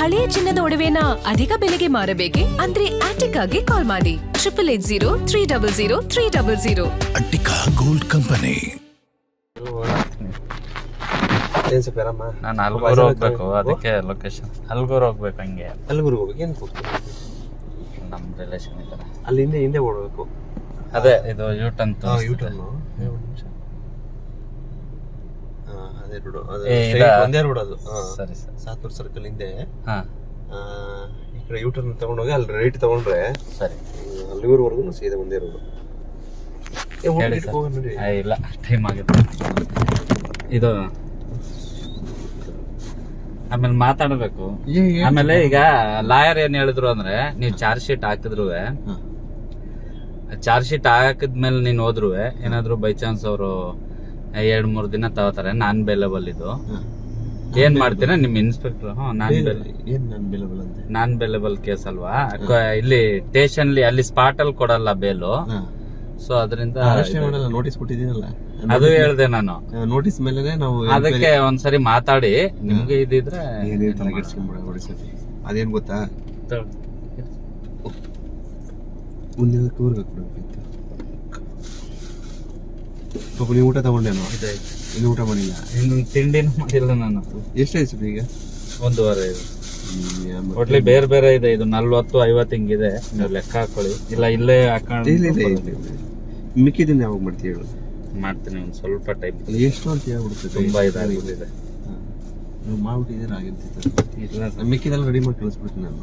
ಹಳೆಯ ಚಿನ್ನದ ಒಡವೆನ ಅಧಿಕ ಬೆಲೆಗೆ ಮಾರಬೇಕೆ ಅಂದ್ರೆ ಆಟಿಕಾಗೆ ಕಾಲ್ ಮಾಡಿ 880300 ಅಟ್ಟಿಕಾ ಗೋಲ್ಡ್ ಕಂಪನಿ. ನಾನು ಹಲ್ಗೂರು ಹೋಗ್ಬೇಕು, ಅದಕ್ಕೆ ಲೊಕೇಶನ್ ಹಲ್ಗೂರು ಹೋಗ್ಬೇಕು. ಹಂಗೆ ಅಲ್ಲಿವರೆಗೂ ಹೋಗ್ಬೇಕು. ಏನು ಹೋಗ್ಬೇಕು? ನಮ್ಮ ರಿಲೇಷನ್ ಇದ್ದಾರೆ ಅಲ್ಲಿ ಹಿಂದೆ ಓಡಬೇಕು. ಅದೇ ಇದು ಯೂಟರ್ನ್ ಯೂಟರ್ನ್ ಅದೇ ರೋಡ್, ಒಂದೇ ರೋಡ್ ಅದು. ಸರಿ ಸರಿ ಸಾತೂರ್ ಸರ್ಕಲ್ ಹಿಂದೆ ಹಾ ಈ ಕಡೆ ಯೂಟರ್ನ್ ತಗೊಂಡೋಗಿ ಅಲ್ಲಿ ರೈಟ್ ತಗೊಂಡ್ರೆ ಸರಿ. ಅಲ್ಲಿವರೆಗೂ ಸೀದಾ ಒಂದೇ ರೋಡ್. ಹೇಳಿ ಸರ್. ಇಲ್ಲ ಟೈಮ್ ಆಗುತ್ತೆ. ಇದು ಆಮೇಲೆ ಮಾತಾಡ್ಬೇಕು. ಆಮೇಲೆ ಈಗ ಲಾಯರ್ ಏನ್ ಹೇಳಿದ್ರು ಅಂದ್ರೆ, ನೀವ್ ಚಾರ್ಜ್ ಶೀಟ್ ಹಾಕಿದ್ರು, ಚಾರ್ಜ್ ಶೀಟ್ ಹಾಕಿದ್ಮೇಲೆ ನೀನ್ ಹೋದ್ರು ಏನಾದ್ರು ಬೈ ಚಾನ್ಸ್ ಅವರು 2-3 ದಿನ ತಗೋತಾರೆ. ನಾನ್ ಬೇಲೆಬಲ್ ಇದು ಏನ್ ಮಾಡ್ತೀರಾ ನಿಮ್ ಇನ್ಸ್ಪೆಕ್ಟರ್? ನಾನ್ ಬೇಲೆಬಲ್ ಕೇಸ್ ಅಲ್ವಾ ಇಲ್ಲಿ ಸ್ಟೇಷನ್ ಅಲ್ಲಿ ಸ್ಪಾಟ್ ಅಲ್ಲಿ ಕೊಡಲ್ಲ ಬೇಲು. ಸೊ ಅದರಿಂದ ನೋಟಿಸ್ ಕೊಟ್ಟಿದ್ದೀನಲ್ಲ, ಅದು ಹೇಳ್ದೆ ನಾನು. ನೋಟಿಸ್ ಮೇಲೆ ನಾವು ಅದಕ್ಕೆ ಒಂದ್ಸರಿ ಮಾತಾಡಿ ನಿಮ್ಗೆ ಇದಿದ್ರೆ ಅದೇನ್ ಗೊತ್ತಾ, ಮುಂದೆ ಕೂರ್ಬೇಕು. ಪಾಪ ನೀವು ಊಟ ತಗೊಂಡೇನೋ? ಇನ್ನು ಊಟ ಮಾಡಿಲ್ಲ, ಇನ್ನು ತಿಂಡಿನೂ ಮಾಡಿಲ್ಲ ನಾನು. ಎಷ್ಟಾಯ್ತು ಈಗ? 1.5 ಒಟ್ಲಿ ಬೇರೆ ಬೇರೆ ಇದೆ. ಇದು 40-50 ಹಿಂಗಿದೆ. ನೀವು ಲೆಕ್ಕ ಹಾಕೊಳ್ಳಿ. ಇಲ್ಲ ಇಲ್ಲೇ ಹಾಕೊಂಡು ಮಿಕ್ಕಿದ್ದೀನಿ. ಯಾವಾಗ ಮಾಡ್ತೀವಿ ಹೇಳು? ಮಾಡ್ತೀನಿ ಒಂದ್ ಸ್ವಲ್ಪ ಟೈಮ್. ಎಷ್ಟು ಅಂತ ಹೇಳ್ಬಿಡುತ್ತೆ. ತುಂಬಾ ಇದಾಗಿದೆ. ನೀವು ಮಾಡ್ಬಿಟ್ಟಿದ್ದೀರ ಆಗಿರ್ತಿತ್ತು. ಇಲ್ಲ ಮಿಕ್ಕಿದೆಲ್ಲ ರೆಡಿ ಮಾಡಿ ಕಳಿಸ್ಬಿಡ್ತೀನಿ ನಾನು.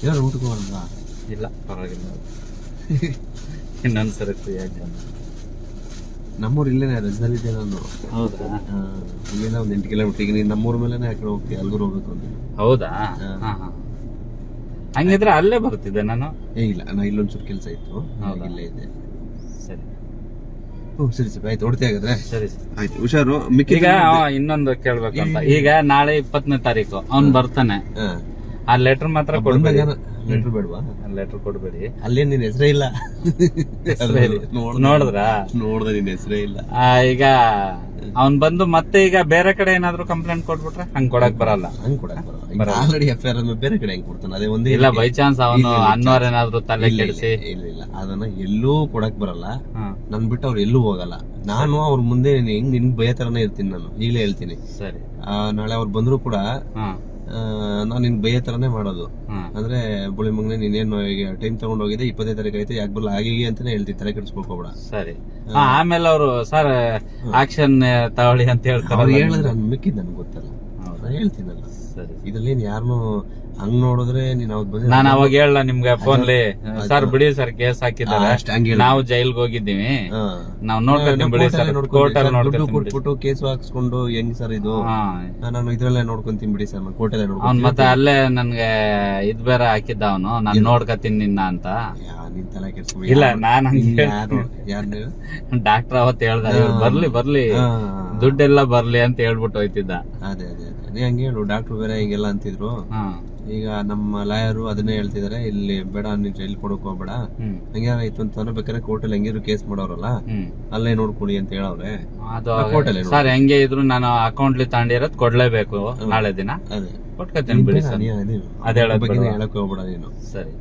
ಏನಾದ್ರು ಊಟಕ್ಕೆ ಹೋಗಲ್ವಾ? ಇಲ್ಲ ಪರವಾಗಿಲ್ಲ. ಇನ್ನೊಂದ್ಸರಿ ಫ್ರೀ ಆಗಿ ನಮ್ಮೂರು ಇಲ್ಲೇನೆ, ರಜದಲ್ಲಿದ್ದೆ ನಾನು. ಹೌದಾ? ಇಲ್ಲಿಂದ ಒಂದು 8 ಕಿಲೋಮೀಟರ್. ಈಗ ನೀನು ನಮ್ಮೂರ ಮೇಲೆ ಆ ಕಡೆ ಹೋಗ್ತೀವಿ, ಅಲ್ಗೂರು ಹೋಗ್ಬೇಕು ಅಂತ. ಹೌದಾ? ಹಂಗಿದ್ರೆ ಅಲ್ಲೇ ಬರ್ತಿದ್ದೆ ನಾನು. ಇಲ್ಲ, ನಾ ಇಲ್ಲೊಂಚೂರು ಕೆಲಸ ಇತ್ತು, ಇಲ್ಲೇ ಇದ್ದೆ. ಸರಿ ಸರಿ ಸರಿ ಆಯ್ತು. ಹೊಡ್ತಿ ಹಾಗಾದ್ರೆ. ಸರಿ ಸರಿ ಆಯ್ತು, ಹುಷಾರು. ಈಗ ಇನ್ನೊಂದು ಕೇಳ್ಬೇಕಂತ. ಈಗ ನಾಳೆ 20ನೇ ತಾರೀಕು ಅವ್ನ್ ಬರ್ತಾನೆ. ಆ ಲೆಟರ್ ಮಾತ್ರ ಕೊಡ್ಬೇಡಿ. ಲೆಟರ್ ಬೇಡವಾ? ಲೆಟರ್ ಕೊಡ್ಬೇಡಿ. ಅಲ್ಲೇ ನಿನ್ ಹೆಸರೇ ಇಲ್ಲ. ನೋಡಿದ್ರ ನಿನ್ ಹೆಸರೇ ಇಲ್ಲ. ಈಗ ಅವ್ನ್ ಬಂದು ಮತ್ತೆ ಈಗ ಬೇರೆ ಕಡೆ ಏನಾದ್ರು ಕಂಪ್ಲೇಂಟ್ ಕೊಟ್ಬಿಟ್ರೆ ಹಂಗ್ ಕೊಡಕ್ ಬರಲ್ಲ. ಆಲ್ರೆಡಿ FIR ಬೇರೆ ಕಡೆ ಹೆಂಗ್ ಕೊಡ್ತಾನೆ? ಅದೇ ಒಂದೇ. ಇಲ್ಲ ಬೈ ಚಾನ್ಸ್ ಅವನು ಅನ್ನೋರ್ ಏನಾದ್ರು ತಲೆ ಕೆಡಿಸಿ. ಇಲ್ಲ, ಅದನ್ನ ಎಲ್ಲೂ ಕೊಡಕ್ ಬರಲ್ಲ. ನನ್ ಬಿಟ್ಟು ಅವ್ರು ಎಲ್ಲೂ ಹೋಗಲ್ಲ. ನಾನು ಅವ್ರ ಮುಂದೆ ಹೆಂಗ್ ನಿನ್ ಭಯ ತರನೇ ಇರ್ತೀನಿ. ನಾನು ಈಗಲೇ ಹೇಳ್ತೀನಿ. ಸರಿ. ನಾಳೆ ಅವ್ರು ಬಂದ್ರು ಕೂಡ ನಾನ್ ನಿನ್ ಭಯ ತರನೇ ಮಾಡೋದು. ಅಂದ್ರೆ ಬುಳಿ ಮಗನೆ ನೀನೇನು ಈಗ ಟೈಮ್ ತಗೊಂಡ್ ಹೋಗಿದೆ, 20ನೇ ತಾರೀಕು ಆಯ್ತು, ಯಾಕೆ ಬರಲ್ಲ ಹಾಗೆ ಅಂತಾನೆ ಹೇಳ್ತೀನಿ. ತಲೆ ಕೆಡಿಸ್ಕೊಳ್ಕೋಬೇಡ. ಸರಿ. ಆಮೇಲೆ ಅವರು ಸರ್ ಆಕ್ಷನ್ ತಗೊಳ್ಳಿ ಅಂತ ಹೇಳ್ತಾರೆ. ಅವ್ರು ಹೇಳಿದ್ರೆ ಮಿಕ್ಕಿದ್ ನನ್ಗೆ ಗೊತ್ತಲ್ಲ, ನಾನು ಹೇಳ್ತೀನಲ್ಲ. ಸರಿ. ಇದ್ರಲ್ಲಿ ಯಾರನ್ನು ಹಂಗ್ ನೋಡಿದ್ರೆ ನೀನ್ ಅವ್ರು ಬಂದ್ರೆ ನಾನು ಅವಾಗ ಹೇಳ ನಿಮ್ಗೆ ಫೋನ್ಲಿ, ಸರ್ ಬಿಡಿ ಸರ್ ಕೇಸ್ ಹಾಕಿದ್ದಾರೆ, ನಾವು ಜೈಲ್ಗೆ ಹೋಗಿದ್ದೀವಿ, ನಾವು ನೋಡ್ಕೊಂತೀವಿ ಬಿಡಿ ಸರ್, ಕೋರ್ಟಲ್ಲಿ ನೋಡ್ಕೊಂತೀವಿ. ಕೊಟ್ಬಿಟ್ಟು ಕೇಸ್ ಹಾಕ್ಸ್ಕೊಂಡು ಹೆಂಗ್ ಸರ್ ಇದು, ನಾನು ಇದ್ರಲ್ಲೇ ನೋಡ್ಕೊಂತೀನಿ ಬಿಡಿ ಸರ್, ಕೋರ್ಟಲ್ಲೇ ನೋಡ್ಕೊಂಡು. ಅವ್ನ್ ಮತ್ತೆ ಅಲ್ಲೇ ನನ್ಗೆ ಇದ್ ಬೇರೆ ಹಾಕಿದ್ದ ಅವನು, ನಾನ್ ನೋಡ್ಕತೀನಿ ನಿನ್ನ ಅಂತ. ನಿನ್ ತಲೆ ಕೆಡ್ಸ್ಕೊ. ಇಲ್ಲ ನಾನು ಯಾರು ಡಾಕ್ಟರ್ ಅವತ್ತು ಹೇಳ್ದ, ಬರ್ಲಿ ದುಡ್ಡೆಲ್ಲ ಬರ್ಲಿ ಅಂತ ಹೇಳ್ಬಿಟ್ಟು ಹೋಯ್ತಿದ್ದ. ಅದೇ ಅದೇ ನೀ ಹಂಗೆ ಹೇಳು. ಡಾಕ್ಟರ್ ಬೇರೆ ಹಿಂಗೆಲ್ಲ ಅಂತಿದ್ರು. ಈಗ ನಮ್ಮ ಲಾಯರು ಅದನ್ನೇ ಹೇಳ್ತಿದಾರೆ, ಇಲ್ಲಿ ಬೇಡ ನೀನ್ ಜೈಲ್ ಕೊಡಕ್ ಹೋಗ್ಬೇಡ, ಹಂಗೇನಾಯ್ತು ಅಂತಂದ್ರೆ ಬೇಕಾದ್ರೆ ಕೋರ್ಟಲ್ಲಿ ಹೆಂಗಿದ್ರು ಕೇಸ್ ಮಾಡೋರಲ್ಲ, ಅಲ್ಲೇ ನೋಡ್ಕೊಳ್ಳಿ ಅಂತ ಹೇಳವ್ರೆ. ಅದು ಸರ್ ಹೆಂಗೆ ಇದ್ರು ನಾನು ಅಕೌಂಟ್ಲಿ ತಗೊಂಡಿರೋದ್ ಕೊಡ್ಲೇಬೇಕು ನಾಳೆ ದಿನ. ಅದೇ ಕೊಟ್ಕೊತೀನಿ ಬಿಡಿ ಸರ್. ಅದೇ ಬಗ್ಗೆ ಹೇಳಕ್ ಹೋಗ್ಬೇಡ ನೀನು. ಸರಿ.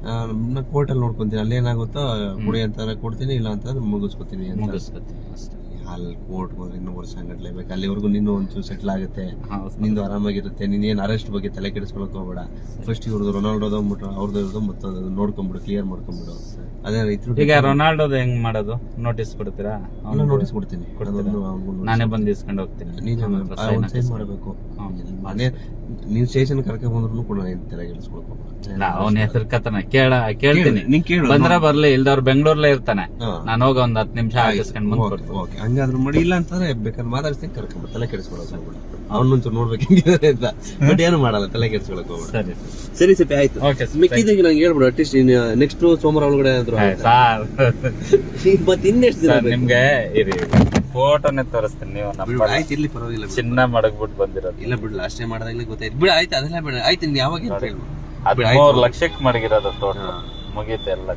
ಕೋರ್ಟಲ್ಲಿ ನೋಡ್ಕೊಂತೀನಿ, ಅಲ್ಲಿ ಏನಾಗುತ್ತೋ ಕುಡಿ ಅಂತಾರೆ ಕೊಡ್ತೀನಿ, ಇಲ್ಲ ಅಂತಂದ್ರೆ ಮುಗಿಸ್ಕೊತೀನಿ. ಅಲ್ಲಿ ಕೋರ್ಟ್ ಹೋದ್ರೆ ಇನ್ನೂ ವರ್ಷ ಗಂಟ್ಲೇಬೇಕು. ಅಲ್ಲಿವರೆಗೂ ನೀನು ಒಂಚೂರು ಸೆಟ್ಲ್ ಆಗುತ್ತೆ, ನಿಂದು ಆರಾಮಾಗಿರುತ್ತೆ. ನೀನೇನು ಅರೆಸ್ಟ್ ಬಗ್ಗೆ ತಲೆ ಕೆಡಿಸ್ಕೊಳಕ್ ಹೋಗ್ಬೇಡ. ಫಸ್ಟ್ ಇವ್ರದ್ದು ರೊನಾಲ್ಡೋದು ಅಂದ್ಬಿಟ್ಟು ಅವ್ರದ್ದು ಮತ್ತೊಂದು ನೋಡ್ಕೊಂಡ್ಬಿಡು, ಕ್ಲಿಯರ್ ಮಾಡ್ಕೊಂಡ್ಬಿಡು. ಅದೇ ರೈತರು. ಈಗ ರೊನಾಲ್ಡೋದು ಹೆಂಗ್ ಮಾಡೋದು? ನೋಟಿಸ್ ಕೊಡ್ತೀರಾ? ನೋಟಿಸ್ ಕೊಡ್ತೀನಿ, ನಾನೇ ಬಂದು ಇಸ್ಕೊಂಡು ಹೋಗ್ತೀನಿ. ನೀನು ಸೈನ್ ಮಾಡಬೇಕು. ನೀನ್ ಸ್ಟೇಷನ್ ಕರ್ಕೊಂಡ್ ಬಂದ್ರು ಕೂಡ ತಲೆ ಕೆಡಿಸ್ಕೊಳಕ್ ಹೋಗ್ಬೇಡ. ಅವನ ಹೆಸರು ಕತನ ಕೇಳ್ತೀನಿ. ಬಂದ್ರೆ ಬರ್ಲಿ, ಇಲ್ದವ್ರು ಬೆಂಗಳೂರ್ಲೇ ಇರ್ತಾನೆ, ನಾನು ಹೋಗ ಒಂದ್ 10 ನಿಮಿಷ ಆಗಿಸ್ಕೊಂಡ್ ಬಂದ್ ಕೊಡ್ತೀನಿ. ಹಂಗಾದ್ರು ಮಾಡಿ. ಇಲ್ಲ ಅಂತಂದ್ರೆ ಬೇಕಾದ್ರೆ ಮಾತಾಡ್ತೀನಿ, ಕರ್ಕೊಂಡ್ ತಲೆ ಕೆಡಿಸ್ಕೊಳಕ್ ಹೋಗ್ಬೇಡ. ಅವನಂತೂ ನೋಡ್ಬೇಕು ಹೆಂಗಿದೆ ಅಂತ, ಬಟ್ ಏನು ಮಾಡಲ್ಲ, ತಲೆ ಕೆಡಿಸ್ಕೊಳಕ್ ಹೋಗ್ಬೇಡ. ಸರಿ ಸರಿ ಸರಿ ಆಯ್ತು. ಮಿಕ್ಕಿದಾಗ ನಂಗೆ ಹೇಳ್ಬಿಡು, ಅಟ್ಲೀಸ್ಟ್ ನೆಕ್ಸ್ಟ್ ಸೋಮವಾರ ಒಳಗಡೆ ಆದ್ರು. ಮತ್ತೆ ಇನ್ನೆಷ್ಟು ದಿನ ನಿಮ್ಗೆ ಇರಿ ಫೋಟೋನೇ ತೋರಿಸ್ತೀನಿ. ನೀವು ಆಯ್ತು, ಇರ್ಲಿ ಪರವಾಗಿಲ್ಲ. ಚಿನ್ನ ಮಡಗ್ಬಿಟ್ಟು ಬಂದಿರೋದು. ಇಲ್ಲ ಬಿಡ್ಲ, ಅಷ್ಟೇ ಮಾಡಿದಾಗ್ಲೇ ಗೊತ್ತಾಯ್ತು. ಬಿಡ ಆಯ್ತು, ಅದೆಲ್ಲ ಬಿಡ ಆಯ್ತು. ನೀನ್ ಯಾವಾಗ 13 ಲಕ್ಷಕ್ಕೆ ಮಡಗಿರೋದು ಟೋಟಲ್ ಮುಗೀತೆ ಎಲ್ಲ.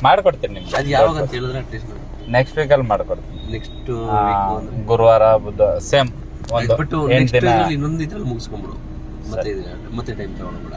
ಮಾಡ್ಕೊಡ್ತೀನಿ ನಿಮ್ಗೆ. ಅದು ಯಾವಾಗ ಅಂತ ಹೇಳಿದ್ರೆ ಅಟ್ಲೀಸ್ಟ್ ನೆಕ್ಸ್ಟ್ ವೀಕಲ್ಲಿ ಮಾಡ್ಕೊಡ್ತೀನಿ. ನೆಕ್ಸ್ಟ್ ಗುರುವಾರ ಬುಧ ಸೇಮ್ ಒಂದು ಬಟ್ 8 ನೆಕ್ಸ್ಟ್ ದಿನ ಇನ್ನೊಂದು ಇದ್ರಲ್ಲಿ ಮುಗಿಸ್ಕೊಂಡ್ಬಿಡು. ಮತ್ತೆ ಟೈಮ್ ತಗೊಳ್ಬೇಡ.